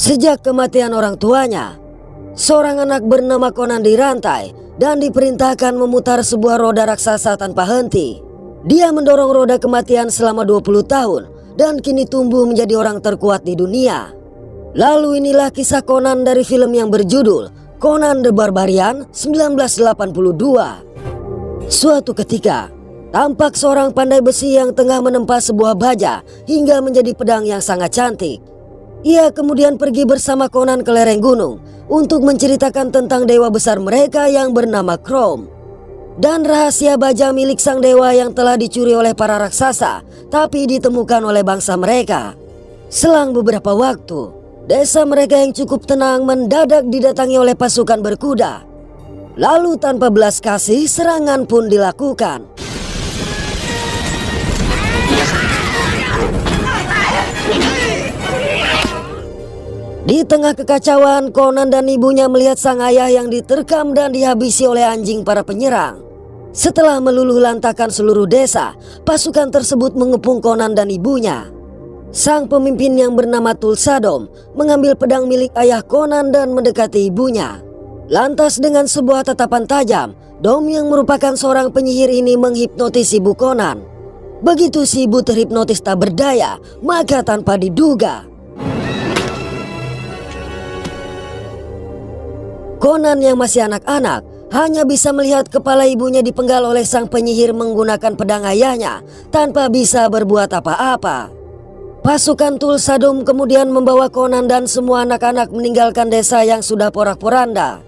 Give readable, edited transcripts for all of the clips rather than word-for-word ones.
Sejak kematian orang tuanya, seorang anak bernama Conan dirantai dan diperintahkan memutar sebuah roda raksasa tanpa henti. Dia mendorong roda kematian selama 20 tahun dan kini tumbuh menjadi orang terkuat di dunia. Lalu inilah kisah Conan dari film yang berjudul Conan the Barbarian 1982. Suatu ketika, tampak seorang pandai besi yang tengah menempa sebuah baja hingga menjadi pedang yang sangat cantik. Ia kemudian pergi bersama Conan ke lereng gunung untuk menceritakan tentang dewa besar mereka yang bernama Chrome dan rahasia baja milik sang dewa yang telah dicuri oleh para raksasa tapi ditemukan oleh bangsa mereka. Selang beberapa waktu, desa mereka yang cukup tenang mendadak didatangi oleh pasukan berkuda. Lalu tanpa belas kasih serangan pun dilakukan. Di tengah kekacauan, Conan dan ibunya melihat sang ayah yang diterkam dan dihabisi oleh anjing para penyerang. Setelah meluluh lantakan seluruh desa, pasukan tersebut mengepung Conan dan ibunya. Sang pemimpin yang bernama Tulsadom mengambil pedang milik ayah Conan dan mendekati ibunya. Lantas dengan sebuah tatapan tajam, Dom yang merupakan seorang penyihir ini menghipnotis ibu Conan. Begitu si ibu terhipnotis tak berdaya, maka tanpa diduga, Conan yang masih anak-anak hanya bisa melihat kepala ibunya dipenggal oleh sang penyihir menggunakan pedang ayahnya tanpa bisa berbuat apa-apa. Pasukan Tulsadom kemudian membawa Conan dan semua anak-anak meninggalkan desa yang sudah porak-poranda.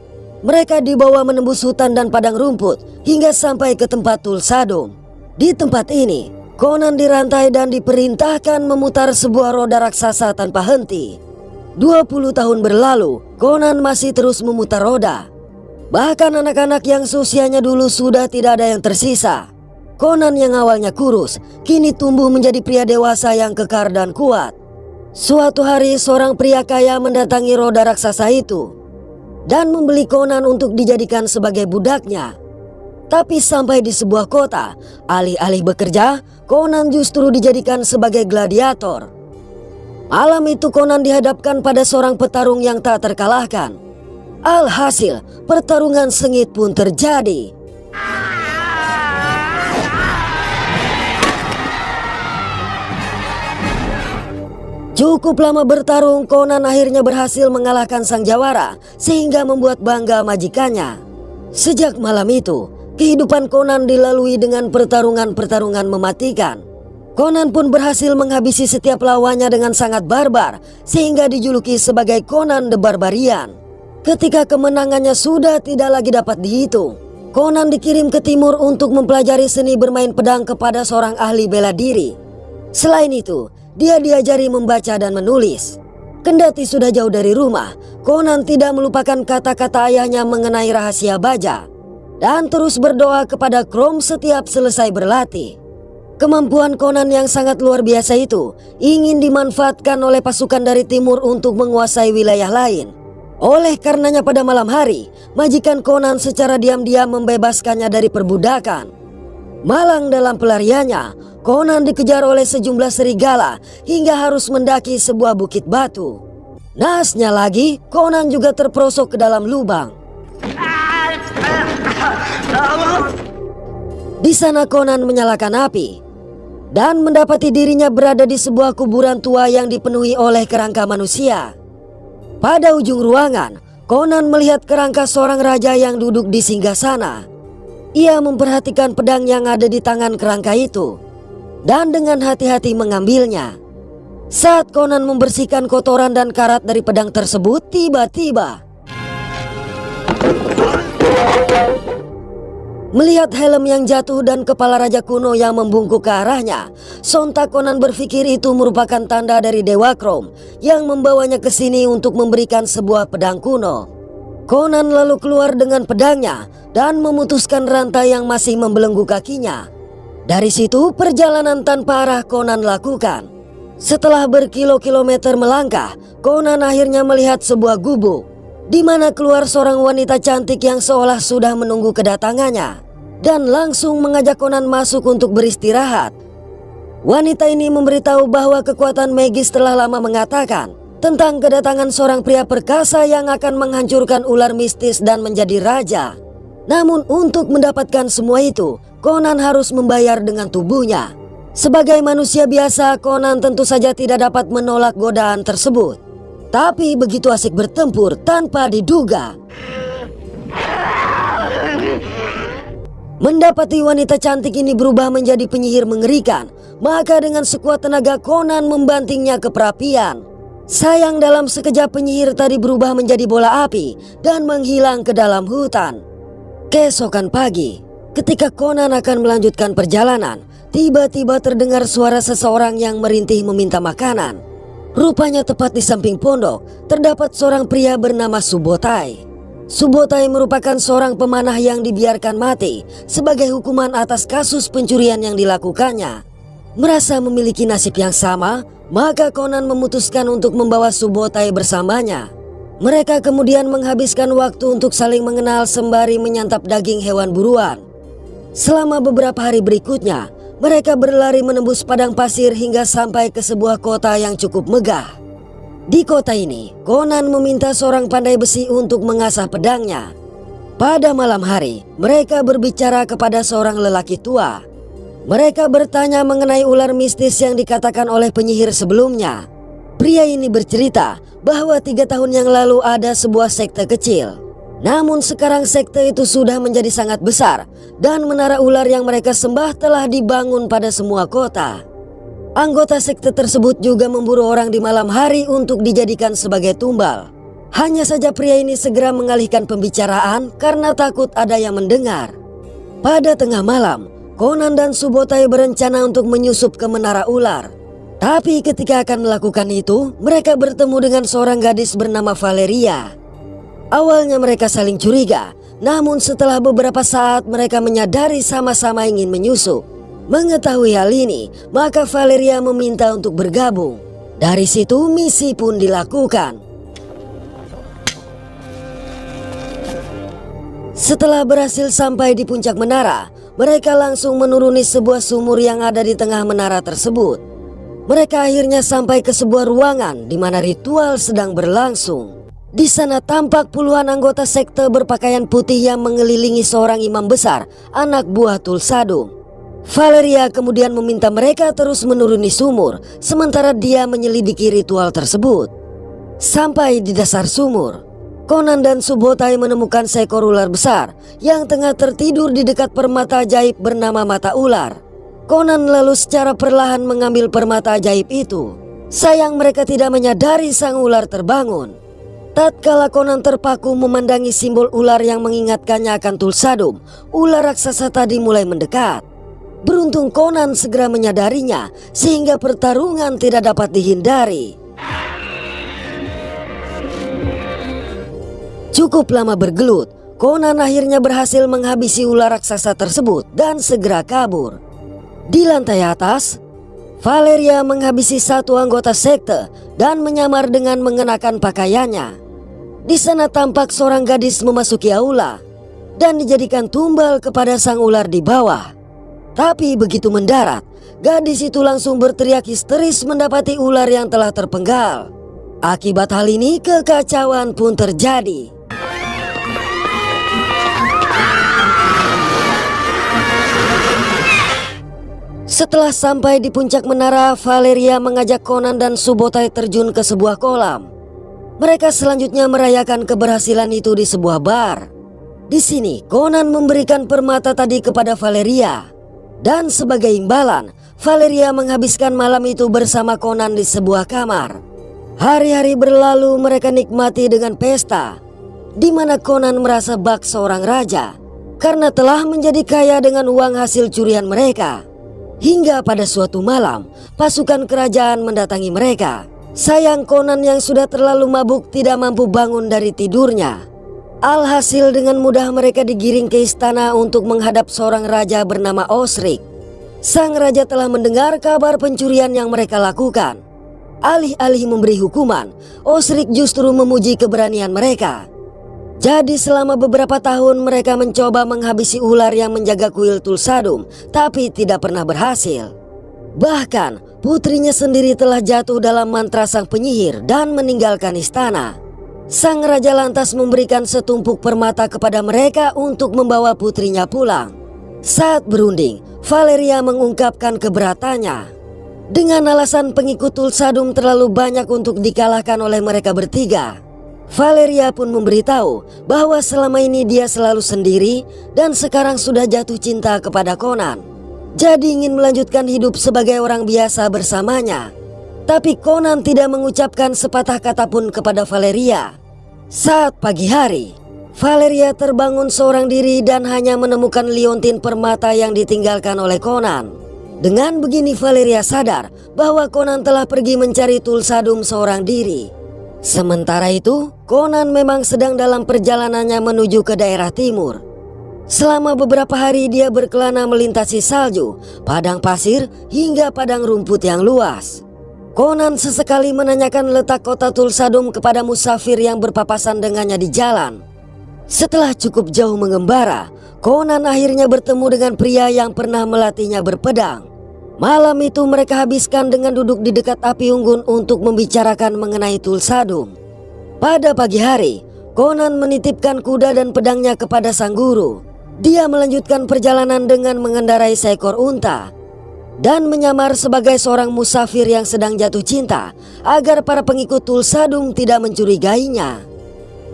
Mereka dibawa menembus hutan dan padang rumput hingga sampai ke tempat Tulsadom. Di tempat ini, Conan dirantai dan diperintahkan memutar sebuah roda raksasa tanpa henti. 20 tahun berlalu, Conan masih terus memutar roda. Bahkan anak-anak yang seusianya dulu sudah tidak ada yang tersisa. Conan yang awalnya kurus, kini tumbuh menjadi pria dewasa yang kekar dan kuat. Suatu hari seorang pria kaya mendatangi roda raksasa itu dan membeli Conan untuk dijadikan sebagai budaknya. Tapi sampai di sebuah kota, alih-alih bekerja, Conan justru dijadikan sebagai gladiator. Malam itu Conan dihadapkan pada seorang petarung yang tak terkalahkan. Alhasil, pertarungan sengit pun terjadi. Cukup lama bertarung, Conan akhirnya berhasil mengalahkan sang jawara sehingga membuat bangga majikannya. Sejak malam itu, kehidupan Conan dilalui dengan pertarungan-pertarungan mematikan. Conan pun berhasil menghabisi setiap lawannya dengan sangat barbar sehingga dijuluki sebagai Conan the Barbarian. Ketika kemenangannya sudah tidak lagi dapat dihitung, Conan dikirim ke timur untuk mempelajari seni bermain pedang kepada seorang ahli bela diri. Selain itu, dia diajari membaca dan menulis. Kendati sudah jauh dari rumah, Conan tidak melupakan kata-kata ayahnya mengenai rahasia baja dan terus berdoa kepada Chrome setiap selesai berlatih. Kemampuan Conan yang sangat luar biasa itu ingin dimanfaatkan oleh pasukan dari timur untuk menguasai wilayah lain. Oleh karenanya pada malam hari, majikan Conan secara diam-diam membebaskannya dari perbudakan. Malang dalam pelariannya, Conan dikejar oleh sejumlah serigala hingga harus mendaki sebuah bukit batu. Naasnya lagi, Conan juga terperosok ke dalam lubang. Di sana Conan menyalakan api dan mendapati dirinya berada di sebuah kuburan tua yang dipenuhi oleh kerangka manusia. Pada ujung ruangan, Conan melihat kerangka seorang raja yang duduk di singgasana. Ia memperhatikan pedang yang ada di tangan kerangka itu dan dengan hati-hati mengambilnya. Saat Conan membersihkan kotoran dan karat dari pedang tersebut, tiba-tiba melihat helm yang jatuh dan kepala raja kuno yang membungkuk ke arahnya, sontak Conan berpikir itu merupakan tanda dari Dewa Chrome yang membawanya ke sini untuk memberikan sebuah pedang kuno. Conan lalu keluar dengan pedangnya dan memutuskan rantai yang masih membelenggu kakinya. Dari situ perjalanan tanpa arah Conan lakukan. Setelah berkilo-kilometer melangkah, Conan akhirnya melihat sebuah gubuk di mana keluar seorang wanita cantik yang seolah sudah menunggu kedatangannya dan langsung mengajak Conan masuk untuk beristirahat. Wanita ini memberitahu bahwa kekuatan magis telah lama mengatakan tentang kedatangan seorang pria perkasa yang akan menghancurkan ular mistis dan menjadi raja. Namun untuk mendapatkan semua itu, Conan harus membayar dengan tubuhnya. Sebagai manusia biasa, Conan tentu saja tidak dapat menolak godaan tersebut. Tapi begitu asik bertempur tanpa diduga, mendapati wanita cantik ini berubah menjadi penyihir mengerikan. Maka dengan sekuat tenaga Conan membantingnya ke perapian. Sayang dalam sekejap penyihir tadi berubah menjadi bola api dan menghilang ke dalam hutan. Keesokan pagi, ketika Conan akan melanjutkan perjalanan, tiba-tiba terdengar suara seseorang yang merintih meminta makanan. Rupanya tepat di samping pondok terdapat seorang pria bernama Subotai. Subotai merupakan seorang pemanah yang dibiarkan mati sebagai hukuman atas kasus pencurian yang dilakukannya. Merasa memiliki nasib yang sama, maka Conan memutuskan untuk membawa Subotai bersamanya. Mereka kemudian menghabiskan waktu untuk saling mengenal sembari menyantap daging hewan buruan. Selama beberapa hari berikutnya, mereka berlari menembus padang pasir hingga sampai ke sebuah kota yang cukup megah. Di kota ini, Conan meminta seorang pandai besi untuk mengasah pedangnya. Pada malam hari, mereka berbicara kepada seorang lelaki tua. Mereka bertanya mengenai ular mistis yang dikatakan oleh penyihir sebelumnya. Pria ini bercerita bahwa 3 tahun yang lalu ada sebuah sekte kecil. Namun sekarang sekte itu sudah menjadi sangat besar dan menara ular yang mereka sembah telah dibangun pada semua kota. Anggota sekte tersebut juga memburu orang di malam hari untuk dijadikan sebagai tumbal. Hanya saja pria ini segera mengalihkan pembicaraan karena takut ada yang mendengar. Pada tengah malam, Conan dan Subotai berencana untuk menyusup ke menara ular. Tapi ketika akan melakukan itu, mereka bertemu dengan seorang gadis bernama Valeria. Awalnya mereka saling curiga, namun setelah beberapa saat mereka menyadari sama-sama ingin menyusup. Mengetahui hal ini, maka Valeria meminta untuk bergabung. Dari situ misi pun dilakukan. Setelah berhasil sampai di puncak menara, mereka langsung menuruni sebuah sumur yang ada di tengah menara tersebut. Mereka akhirnya sampai ke sebuah ruangan di mana ritual sedang berlangsung. Di sana tampak puluhan anggota sekte berpakaian putih yang mengelilingi seorang imam besar, anak buah Tulsadum. Valeria kemudian meminta mereka terus menuruni sumur, sementara dia menyelidiki ritual tersebut. Sampai di dasar sumur, Conan dan Subotai menemukan seekor ular besar yang tengah tertidur di dekat permata ajaib bernama mata ular. Conan lalu secara perlahan mengambil permata ajaib itu. Sayang mereka tidak menyadari sang ular terbangun. Tatkala Conan terpaku memandangi simbol ular yang mengingatkannya akan Tulsadum, ular raksasa tadi mulai mendekat. Beruntung Conan segera menyadarinya sehingga pertarungan tidak dapat dihindari. Cukup lama bergelut, Conan akhirnya berhasil menghabisi ular raksasa tersebut dan segera kabur. Di lantai atas, Valeria menghabisi satu anggota sekte dan menyamar dengan mengenakan pakaiannya. Di sana tampak seorang gadis memasuki aula dan dijadikan tumbal kepada sang ular di bawah. Tapi begitu mendarat, gadis itu langsung berteriak histeris mendapati ular yang telah terpenggal. Akibat hal ini, kekacauan pun terjadi. Setelah sampai di puncak menara, Valeria mengajak Conan dan Subotai terjun ke sebuah kolam. Mereka selanjutnya merayakan keberhasilan itu di sebuah bar. Di sini, Conan memberikan permata tadi kepada Valeria. Dan sebagai imbalan, Valeria menghabiskan malam itu bersama Conan di sebuah kamar. Hari-hari berlalu mereka nikmati dengan pesta, di mana Conan merasa bak seorang raja karena telah menjadi kaya dengan uang hasil curian mereka. Hingga pada suatu malam, pasukan kerajaan mendatangi mereka. Sayang Conan yang sudah terlalu mabuk tidak mampu bangun dari tidurnya. Alhasil dengan mudah mereka digiring ke istana untuk menghadap seorang raja bernama Osric. Sang raja telah mendengar kabar pencurian yang mereka lakukan. Alih-alih memberi hukuman, Osric justru memuji keberanian mereka. Jadi selama beberapa tahun mereka mencoba menghabisi ular yang menjaga kuil Tulsadum, tapi tidak pernah berhasil. Bahkan putrinya sendiri telah jatuh dalam mantra sang penyihir dan meninggalkan istana. Sang raja lantas memberikan setumpuk permata kepada mereka untuk membawa putrinya pulang. Saat berunding, Valeria mengungkapkan keberatannya. Dengan alasan pengikut Tulsadum terlalu banyak untuk dikalahkan oleh mereka bertiga, Valeria pun memberitahu bahwa selama ini dia selalu sendiri dan sekarang sudah jatuh cinta kepada Conan. Jadi ingin melanjutkan hidup sebagai orang biasa bersamanya. Tapi Conan tidak mengucapkan sepatah kata pun kepada Valeria. Saat pagi hari, Valeria terbangun seorang diri dan hanya menemukan liontin permata yang ditinggalkan oleh Conan. Dengan begini Valeria sadar bahwa Conan telah pergi mencari Tulsadum seorang diri. Sementara itu, Conan memang sedang dalam perjalanannya menuju ke daerah timur. Selama beberapa hari dia berkelana melintasi salju, padang pasir, hingga padang rumput yang luas. Conan sesekali menanyakan letak kota Tulsadum kepada musafir yang berpapasan dengannya di jalan. Setelah cukup jauh mengembara, Conan akhirnya bertemu dengan pria yang pernah melatihnya berpedang. Malam itu mereka habiskan dengan duduk di dekat api unggun untuk membicarakan mengenai Tulsadum. Pada pagi hari, Conan menitipkan kuda dan pedangnya kepada sang guru. Dia melanjutkan perjalanan dengan mengendarai seekor unta dan menyamar sebagai seorang musafir yang sedang jatuh cinta agar para pengikut Tulsadum tidak mencurigainya.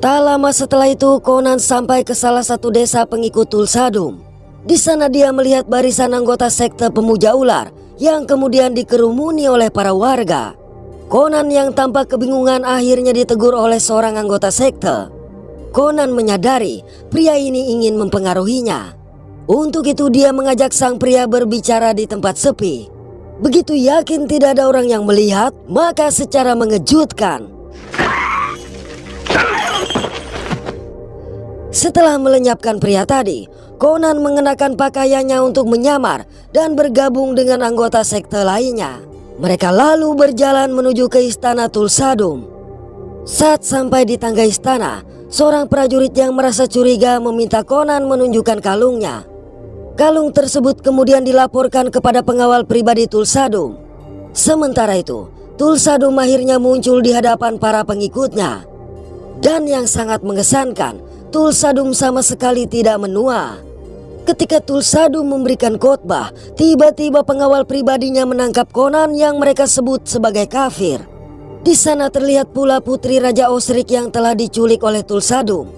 Tak lama setelah itu Conan sampai ke salah satu desa pengikut Tulsadum. Di sana dia melihat barisan anggota sekte pemuja ular yang kemudian dikerumuni oleh para warga. Conan yang tampak kebingungan akhirnya ditegur oleh seorang anggota sekte. Conan menyadari pria ini ingin mempengaruhinya. Untuk itu dia mengajak sang pria berbicara di tempat sepi. Begitu yakin tidak ada orang yang melihat, maka secara mengejutkan setelah melenyapkan pria tadi, Conan mengenakan pakaiannya untuk menyamar dan bergabung dengan anggota sekte lainnya. Mereka lalu berjalan menuju ke istana Tulsadum. Saat sampai di tangga istana, seorang prajurit yang merasa curiga meminta Conan menunjukkan kalungnya. Kalung tersebut kemudian dilaporkan kepada pengawal pribadi Tulsadum. Sementara itu, Tulsadum akhirnya muncul di hadapan para pengikutnya. Dan yang sangat mengesankan, Tulsadum sama sekali tidak menua. Ketika Tulsadum memberikan khotbah, tiba-tiba pengawal pribadinya menangkap Conan yang mereka sebut sebagai kafir. Di sana terlihat pula putri Raja Osric yang telah diculik oleh Tulsadum.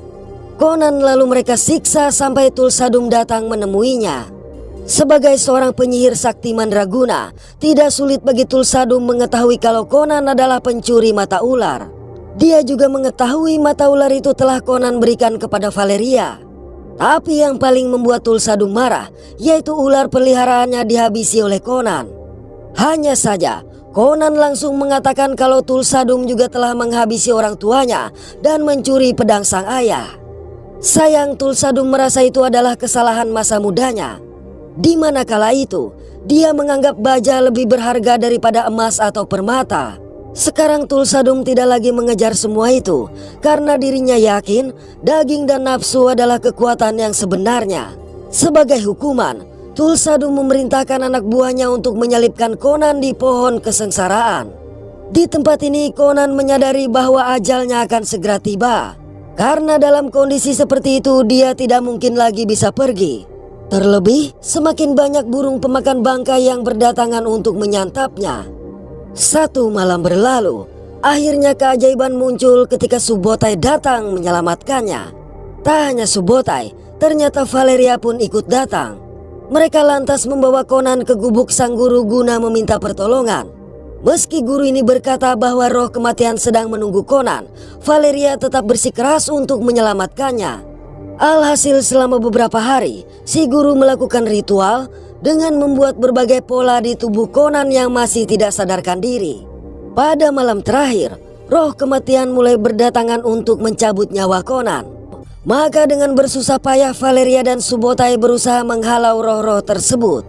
Conan lalu mereka siksa sampai Tulsadum datang menemuinya. Sebagai seorang penyihir sakti mandraguna, tidak sulit bagi Tulsadum mengetahui kalau Conan adalah pencuri mata ular. Dia juga mengetahui mata ular itu telah Conan berikan kepada Valeria. Tapi yang paling membuat Tulsadum marah yaitu ular peliharaannya dihabisi oleh Conan. Hanya saja Conan langsung mengatakan kalau Tulsadum juga telah menghabisi orang tuanya dan mencuri pedang sang ayah. Sayang Tulsadum merasa itu adalah kesalahan masa mudanya. Di mana kala itu dia menganggap baja lebih berharga daripada emas atau permata. Sekarang Tulsadum tidak lagi mengejar semua itu karena dirinya yakin daging dan nafsu adalah kekuatan yang sebenarnya. Sebagai hukuman, Tulsadum memerintahkan anak buahnya untuk menyalipkan Conan di pohon kesengsaraan. Di tempat ini Conan menyadari bahwa ajalnya akan segera tiba. Karena dalam kondisi seperti itu dia tidak mungkin lagi bisa pergi. Terlebih semakin banyak burung pemakan bangkai yang berdatangan untuk menyantapnya. Satu malam berlalu, akhirnya keajaiban muncul ketika Subotai datang menyelamatkannya. Tak hanya Subotai, ternyata Valeria pun ikut datang. Mereka lantas membawa Conan ke gubuk sang guru guna meminta pertolongan. Meski guru ini berkata bahwa roh kematian sedang menunggu Conan, Valeria tetap bersikeras untuk menyelamatkannya. Alhasil selama beberapa hari, si guru melakukan ritual dengan membuat berbagai pola di tubuh Conan yang masih tidak sadarkan diri. Pada malam terakhir, roh kematian mulai berdatangan untuk mencabut nyawa Conan. Maka dengan bersusah payah Valeria dan Subotai berusaha menghalau roh-roh tersebut.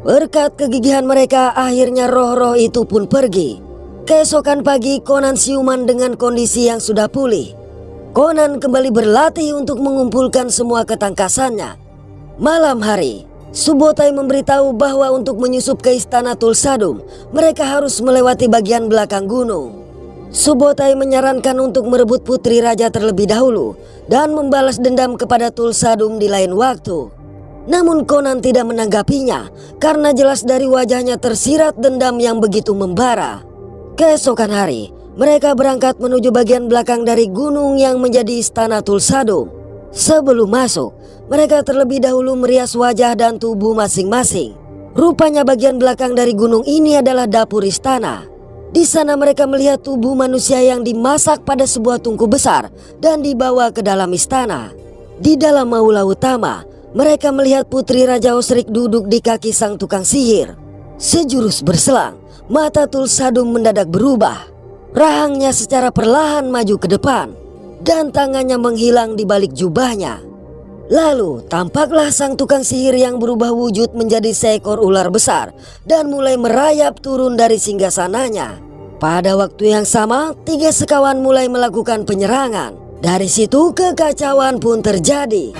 Berkat kegigihan mereka, akhirnya roh-roh itu pun pergi. Keesokan pagi Conan siuman dengan kondisi yang sudah pulih. Conan kembali berlatih untuk mengumpulkan semua ketangkasannya. Malam hari, Subotai memberitahu bahwa untuk menyusup ke istana Tulsadum, mereka harus melewati bagian belakang gunung. Subotai menyarankan untuk merebut putri raja terlebih dahulu dan membalas dendam kepada Tulsadum di lain waktu. Namun Conan tidak menanggapinya karena jelas dari wajahnya tersirat dendam yang begitu membara. Keesokan hari, mereka berangkat menuju bagian belakang dari gunung yang menjadi istana Tulsadum. Sebelum masuk, mereka terlebih dahulu merias wajah dan tubuh masing-masing. Rupanya bagian belakang dari gunung ini adalah dapur istana. Di sana mereka melihat tubuh manusia yang dimasak pada sebuah tungku besar dan dibawa ke dalam istana. Di dalam aula utama, mereka melihat putri Raja Osrik duduk di kaki sang tukang sihir. Sejurus berselang, mata Tulsadum mendadak berubah. Rahangnya secara perlahan maju ke depan dan tangannya menghilang di balik jubahnya. Lalu tampaklah sang tukang sihir yang berubah wujud menjadi seekor ular besar dan mulai merayap turun dari singgasananya. Pada waktu yang sama, 3 sekawan mulai melakukan penyerangan. Dari situ kekacauan pun terjadi.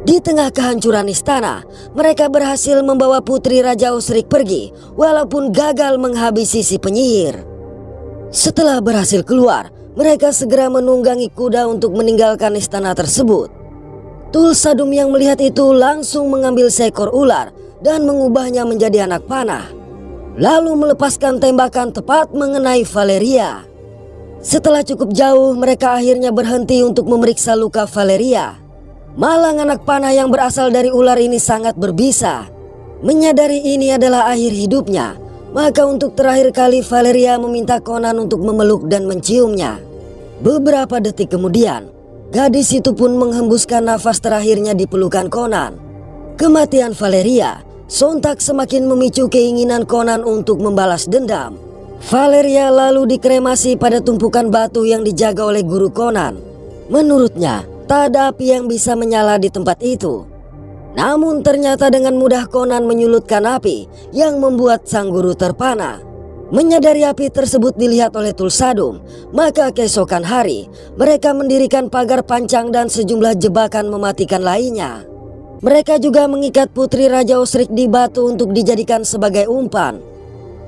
Di tengah kehancuran istana, mereka berhasil membawa putri Raja Osrik pergi, walaupun gagal menghabisi si penyihir. Setelah berhasil keluar, mereka segera menunggangi kuda untuk meninggalkan istana tersebut. Tulsadum yang melihat itu langsung mengambil seekor ular dan mengubahnya menjadi anak panah, lalu melepaskan tembakan tepat mengenai Valeria. Setelah cukup jauh, mereka akhirnya berhenti untuk memeriksa luka Valeria. Malang anak panah yang berasal dari ular ini sangat berbisa. Menyadari ini adalah akhir hidupnya, maka untuk terakhir kali Valeria meminta Conan untuk memeluk dan menciumnya. Beberapa detik kemudian, gadis itu pun menghembuskan nafas terakhirnya di pelukan Conan. Kematian Valeria sontak semakin memicu keinginan Conan untuk membalas dendam. Valeria lalu dikremasi pada tumpukan batu yang dijaga oleh guru Conan. Menurutnya, tak ada api yang bisa menyala di tempat itu. Namun ternyata dengan mudah Conan menyulutkan api yang membuat sang guru terpana. Menyadari api tersebut dilihat oleh Tulsadum, maka keesokan hari mereka mendirikan pagar pancang dan sejumlah jebakan mematikan lainnya. Mereka juga mengikat putri Raja Osrik di batu untuk dijadikan sebagai umpan.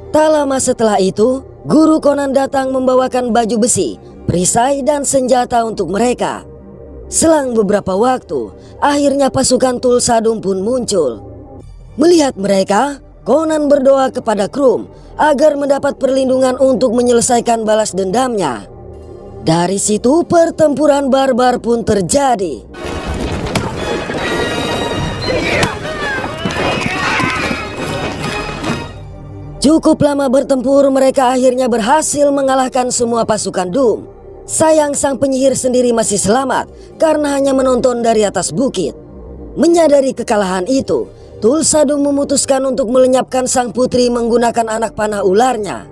Tak lama setelah itu, guru Conan datang membawakan baju besi, perisai dan senjata untuk mereka. Selang beberapa waktu, akhirnya pasukan Tulsadum pun muncul. Melihat mereka, Conan berdoa kepada Krum agar mendapat perlindungan untuk menyelesaikan balas dendamnya. Dari situ pertempuran barbar pun terjadi. Cukup lama bertempur, mereka akhirnya berhasil mengalahkan semua pasukan Doom. Sayang sang penyihir sendiri masih selamat karena hanya menonton dari atas bukit. Menyadari kekalahan itu, Tulsadum memutuskan untuk melenyapkan sang putri menggunakan anak panah ularnya.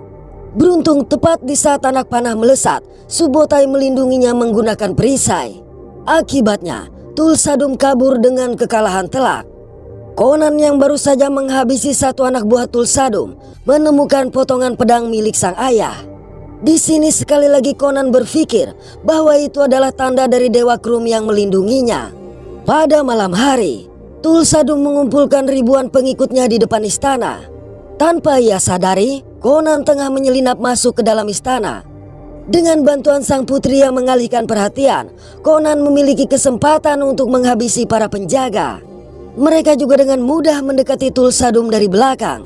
Beruntung tepat di saat anak panah melesat, Subotai melindunginya menggunakan perisai. Akibatnya, Tulsadum kabur dengan kekalahan telak. Conan yang baru saja menghabisi satu anak buah Tulsadum menemukan potongan pedang milik sang ayah. Di sini sekali lagi Conan berpikir bahwa itu adalah tanda dari Dewa Krum yang melindunginya. Pada malam hari, Tulsadum mengumpulkan ribuan pengikutnya di depan istana. Tanpa ia sadari, Conan tengah menyelinap masuk ke dalam istana. Dengan bantuan sang putri yang mengalihkan perhatian, Conan memiliki kesempatan untuk menghabisi para penjaga. Mereka juga dengan mudah mendekati Tulsadum dari belakang.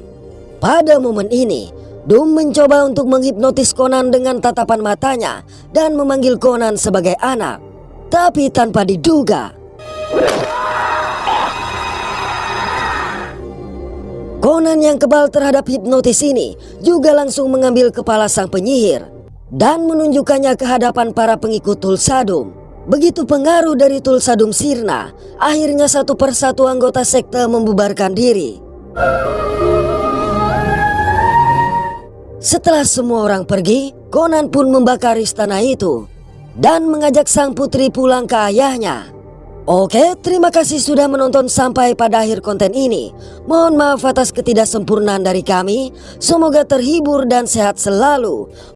Pada momen ini, Doom mencoba untuk menghipnotis Conan dengan tatapan matanya dan memanggil Conan sebagai anak. Tapi tanpa diduga, Conan yang kebal terhadap hipnotis ini juga langsung mengambil kepala sang penyihir dan menunjukkannya ke hadapan para pengikut Tulsadum. Begitu pengaruh dari Tulsadum sirna, akhirnya satu persatu anggota sekte membubarkan diri. Setelah semua orang pergi, Conan pun membakar istana itu dan mengajak sang putri pulang ke ayahnya. Oke, terima kasih sudah menonton sampai pada akhir konten ini. Mohon maaf atas ketidaksempurnaan dari kami. Semoga terhibur dan sehat selalu.